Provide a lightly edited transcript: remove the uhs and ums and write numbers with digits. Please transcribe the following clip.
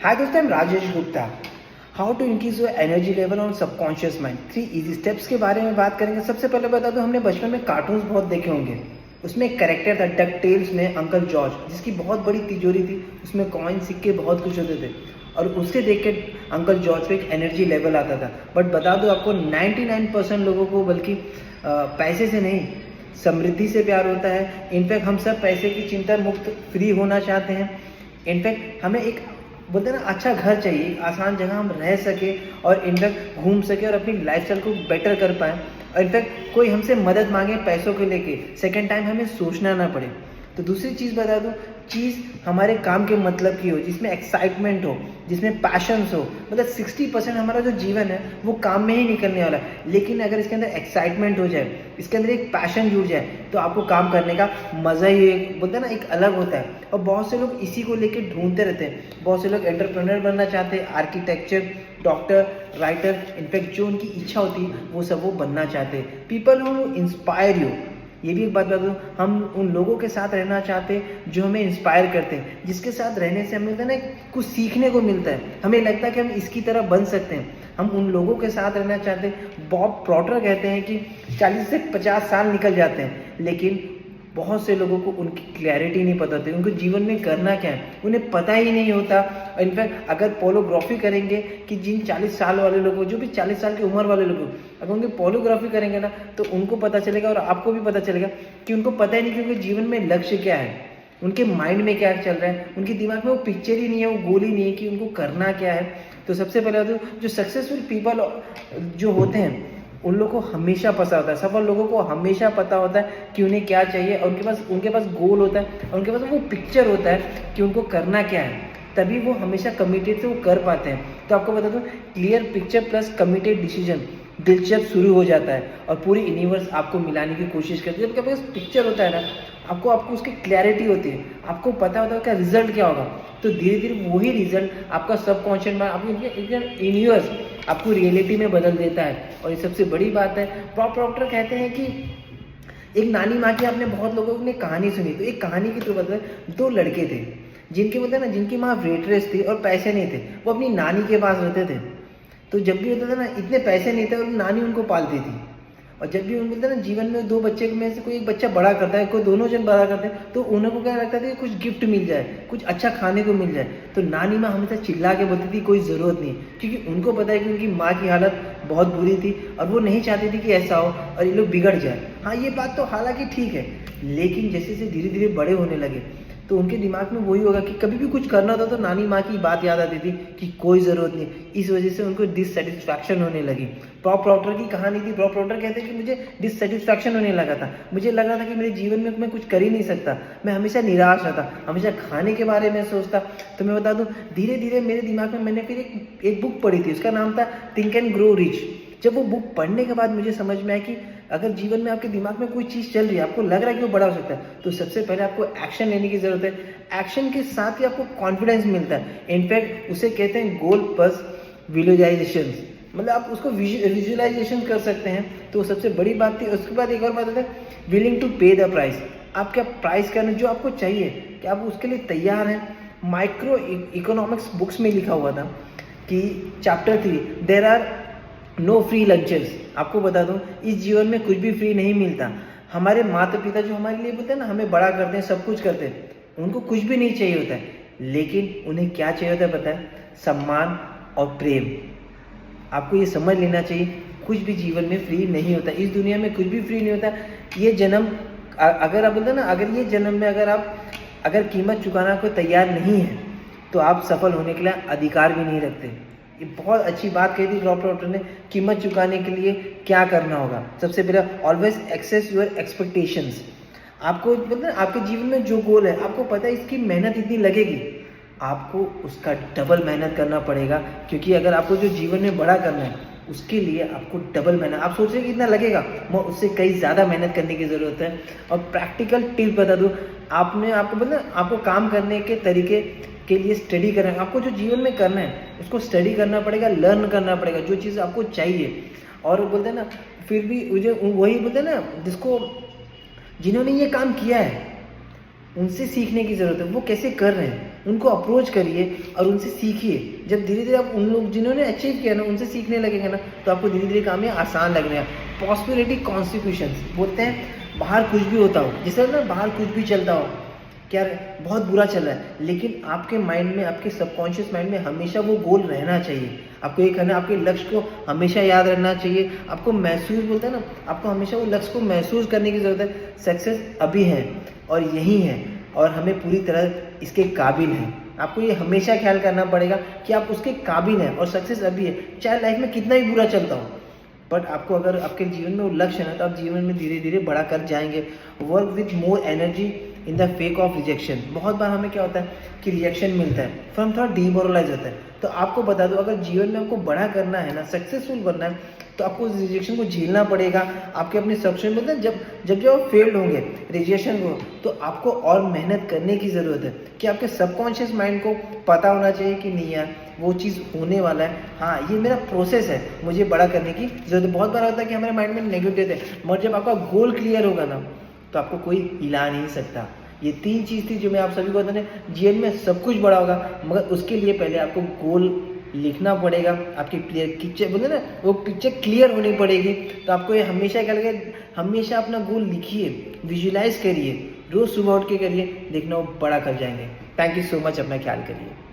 Hi दोस्तों, I'm Rajesh Gupta. How to increase your energy level on subconscious mind, 3 easy steps के बारे में बात करेंगे। सबसे पहले बता दो, हमने बचपन में कार्टून्स बहुत देखे होंगे। उसमें एक कैरेक्टर था डक टेल्स में अंकल जॉर्ज, जिसकी बहुत बड़ी तिजोरी थी। उसमें कॉइन सिक्के बहुत कुछ होते थे और उससे देख के अंकल जॉर्ज पे एक एनर्जी लेवल आता था। बट बता दो आपको, 99% लोगों को बल्कि पैसे से नहीं, समृद्धि से प्यार होता है। इनफैक्ट हम सब पैसे की चिंता मुक्त फ्री होना चाहते हैं। इनफैक्ट हमें एक बोलते हैं ना, अच्छा घर चाहिए, एक आसान जगह हम रह सके और इनफैक्ट घूम सके और अपनी लाइफस्टाइल को बेटर कर पाएँ। और इनफैक्ट कोई हमसे मदद मांगे पैसों को लेके, सेकेंड टाइम हमें सोचना ना पड़े। तो दूसरी चीज़ बता दूँ, चीज़ हमारे काम के मतलब की हो, जिसमें एक्साइटमेंट हो, जिसमें पैशंस हो। मतलब 60% हमारा जो जीवन है वो काम में ही निकलने वाला है। लेकिन अगर इसके अंदर एक्साइटमेंट हो जाए, इसके अंदर एक पैशन जुड़ जाए, तो आपको काम करने का मज़ा ही एक बोलते हैं ना, एक अलग होता है। और बहुत से लोग इसी को लेके ढूंढते रहते हैं। बहुत से लोग एंटरप्रेन्योर बनना चाहते हैं, आर्किटेक्चर, डॉक्टर, राइटर, इनफैक्ट जो उनकी इच्छा होती है वो सब वो बनना चाहते हैं। पीपल हु इंस्पायर यू, ये भी एक बात बता दूँ, हम उन लोगों के साथ रहना चाहते हैं जो हमें इंस्पायर करते हैं, जिसके साथ रहने से हमें ना कुछ सीखने को मिलता है। हमें लगता है कि हम इसकी तरह बन सकते हैं। हम उन लोगों के साथ रहना चाहते हैं। बॉब प्रॉटर कहते हैं कि 40 से 50 साल निकल जाते हैं, लेकिन बहुत से लोगों को उनकी क्लैरिटी नहीं पता होती, उनको जीवन में करना क्या है उन्हें पता ही नहीं होता। इनफैक्ट अगर पोलोग्राफी करेंगे कि जिन 40 साल वाले लोगों, जो भी 40 साल की उम्र वाले लोग, अगर उनकी पोलोग्राफी करेंगे ना, तो उनको पता चलेगा और आपको भी पता चलेगा कि उनको पता ही नहीं कि उनके जीवन में लक्ष्य क्या है, उनके माइंड में क्या चल रहा है, उनके दिमाग में वो पिक्चर ही नहीं है, वो गोल ही नहीं है कि उनको करना क्या है। तो सबसे पहले तो जो सक्सेसफुल पीपल जो होते हैं, उन लोगों को हमेशा पता होता है, सफल लोगों को हमेशा पता होता है कि उन्हें क्या चाहिए, और उनके पास गोल होता है और उनके पास वो पिक्चर होता है कि उनको करना क्या है। तभी वो हमेशा कमिटेड से वो कर पाते हैं। तो आपको बता दूं, clear picture plus committed decision दिलचस्प शुरू हो जाता है और पूरी यूनिवर्स आपको मिलाने की कोशिश करती है। जब आपके पास पिक्चर होता है ना, आपको उसकी क्लैरिटी होती है, आपको पता होता है कि रिजल्ट क्या होगा, तो धीरे धीरे वही रिजल्ट आपका सबकॉन्शियस माइंड, आपकी यूनिवर्स आपको रियलिटी में बदल देता है। और ये सबसे बड़ी बात है, बॉब प्रॉक्टर कहते हैं कि एक नानी माँ की आपने बहुत लोगों ने कहानी सुनी, तो एक कहानी की तो बता, 2 लड़के थे जिनके मतलब ना, जिनकी माँ वेटरेस थी और पैसे नहीं थे। वो अपनी नानी के पास रहते थे। तो जब भी होता था ना, इतने पैसे नहीं थे और नानी उनको पालती थी। और जब भी उनको ना, जीवन में 2 बच्चे में से कोई एक बच्चा बड़ा करता है, कोई दोनों जन बड़ा करते हैं, तो उन्हें को क्या लगता था कि कुछ गिफ्ट मिल जाए, कुछ अच्छा खाने को मिल जाए। तो नानी माँ हमेशा चिल्ला के बोलती थी कोई ज़रूरत नहीं, क्योंकि उनको पता है कि उनकी माँ की हालत बहुत बुरी थी और वो नहीं चाहती थी कि ऐसा हो और ये लोग बिगड़ जाए। हाँ, ये बात तो हालांकि ठीक है, लेकिन जैसे जैसे धीरे धीरे बड़े होने लगे, तो उनके दिमाग में वही होगा कि कभी भी कुछ करना था तो नानी माँ की बात याद आती थी कि कोई ज़रूरत नहीं। इस वजह से उनको डिससेटिस्फैक्शन होने लगी। बॉब प्रॉक्टर की कहानी थी। बॉब प्रॉक्टर कहते हैं कि मुझे डिससेटिस्फैक्शन होने लगा था, मुझे लगा था कि मेरे जीवन में मैं कुछ कर ही नहीं सकता, मैं हमेशा निराश रहता, हमेशा खाने के बारे में सोचता। तो मैं बता दूँ, धीरे धीरे मेरे दिमाग में मैंने फिर एक बुक पढ़ी थी, उसका नाम था थिंक एंड ग्रो रिच। जब वो बुक पढ़ने के बाद मुझे समझ में आया कि अगर जीवन में आपके दिमाग में कोई चीज़ चल रही है, आपको लग रहा है कि वो बड़ा हो सकता है, तो सबसे पहले आपको एक्शन लेने की ज़रूरत है। एक्शन के साथ ही आपको कॉन्फिडेंस मिलता है। इनफैक्ट उसे कहते हैं गोल प्लस विजुअलाइजेशन, मतलब आप उसको विजुअलाइजेशन कर सकते हैं। तो सबसे बड़ी बात थी। उसके बाद एक और बात है, विलिंग टू पे द प्राइस। आप क्या प्राइस करना जो आपको चाहिए, क्या आप उसके लिए तैयार हैं। माइक्रो इकोनॉमिक्स बुक्स में लिखा हुआ था कि chapter 3, there are no free lunches. आपको बता दूं, इस जीवन में कुछ भी फ्री नहीं मिलता। हमारे माता पिता जो हमारे लिए बोलते हैं ना, हमें बड़ा करते हैं, सब कुछ करते हैं, उनको कुछ भी नहीं चाहिए होता है, लेकिन उन्हें क्या चाहिए होता है पता है? सम्मान और प्रेम। आपको ये समझ लेना चाहिए, कुछ भी जीवन में फ्री नहीं होता। इस दुनिया में कुछ भी फ्री नहीं होता। ये जन्म, अगर आप बोलते हैं ना, अगर ये जन्म में अगर कीमत चुकाना को तैयार नहीं है, तो आप सफल होने के लिए अधिकार भी नहीं रखते। ये बहुत अच्छी बात कही थी बॉब प्रॉक्टर ने, कीमत चुकाने के लिए क्या करना होगा। सबसे पहले, ऑलवेज एक्सेस योर एक्सपेक्टेशंस। आपको मतलब आपके जीवन में जो गोल है, आपको पता है इसकी मेहनत इतनी लगेगी, आपको उसका डबल मेहनत करना पड़ेगा। क्योंकि अगर आपको जो जीवन में बड़ा करना है, उसके लिए आपको डबल मेहनत, आप सोच रहे कि इतना लगेगा, मैं उससे कई ज़्यादा मेहनत करने की ज़रूरत है। और प्रैक्टिकल टिप बता दूँ, आपको मतलब आपको काम करने के तरीके के लिए स्टडी करना है। आपको जो जीवन में करना है उसको स्टडी करना पड़ेगा, लर्न करना पड़ेगा जो चीज़ आपको चाहिए। और बोलते हैं ना, फिर भी मुझे वही बोलते हैं ना, जिन्होंने ये काम किया है उनसे सीखने की ज़रूरत है, वो कैसे कर रहे हैं। उनको अप्रोच करिए और उनसे सीखिए। जब धीरे धीरे आप उन लोग जिन्होंने अचीव किया ना उनसे सीखने लगेंगे ना, तो आपको धीरे धीरे काम ये आसान लगने हैं। पॉसिबिलिटी कॉन्सिक्यूशंस बोलते हैं, बाहर कुछ भी होता हो, जैसे ना बाहर कुछ भी चलता हो, क्या बहुत बुरा चल रहा है, लेकिन आपके माइंड में, आपके सबकॉन्शियस माइंड में हमेशा वो गोल रहना चाहिए। आपको ये करना, आपके लक्ष्य को हमेशा याद रखना चाहिए। आपको महसूस, बोलते हैं ना, आपको हमेशा वो लक्ष्य को महसूस करने की ज़रूरत है। सक्सेस अभी है और यही है, और हमें पूरी तरह इसके काबिल हैं। आपको ये हमेशा ख्याल करना पड़ेगा कि आप उसके काबिल हैं और सक्सेस अभी है, चाहे लाइफ में कितना भी बुरा चलता हो। बट आपको अगर आपके जीवन में वो लक्ष्य है ना, तो आप जीवन में धीरे धीरे बड़ा कर जाएंगे। Work with more energy in the fake of rejection. बहुत बार हमें क्या होता है कि रिजेक्शन मिलता है, फिर हम थोड़ा डीमोरलाइज होता है। तो आपको बता दो, अगर जीवन में आपको बड़ा करना है ना, सक्सेसफुल बनना है, तो आपको उस रिजेक्शन को झेलना पड़ेगा। आपके अपने सक्सेस में जब जब जब आप फेल्ड होंगे रिजेक्शन को, तो आपको और मेहनत करने की ज़रूरत है। कि आपके सबकॉन्शियस माइंड को पता होना चाहिए कि नहीं यार, वो चीज़ होने वाला है, हाँ ये मेरा प्रोसेस है, मुझे बड़ा करने की ज़रूरत है। बहुत बार होता है कि हमारे माइंड में नेगेटिव है, मगर जब आपका गोल क्लियर होगा ना, तो आपको कोई हिला नहीं सकता। ये 3 चीज़ थी जो मैं आप सभी को बताने, जीवन में सब कुछ बड़ा होगा, मगर उसके लिए पहले आपको गोल लिखना पड़ेगा। आपकी क्लियर पिक्चर, बोलते ना, वो पिक्चर क्लियर होनी पड़ेगी। तो आपको ये हमेशा क्या लगे, हमेशा अपना गोल लिखिए, विजुलाइज करिए, रोज़ सुबह उठ के करिए, देखना वो बड़ा कर जाएंगे। थैंक यू सो मच, अपना ख्याल करिए।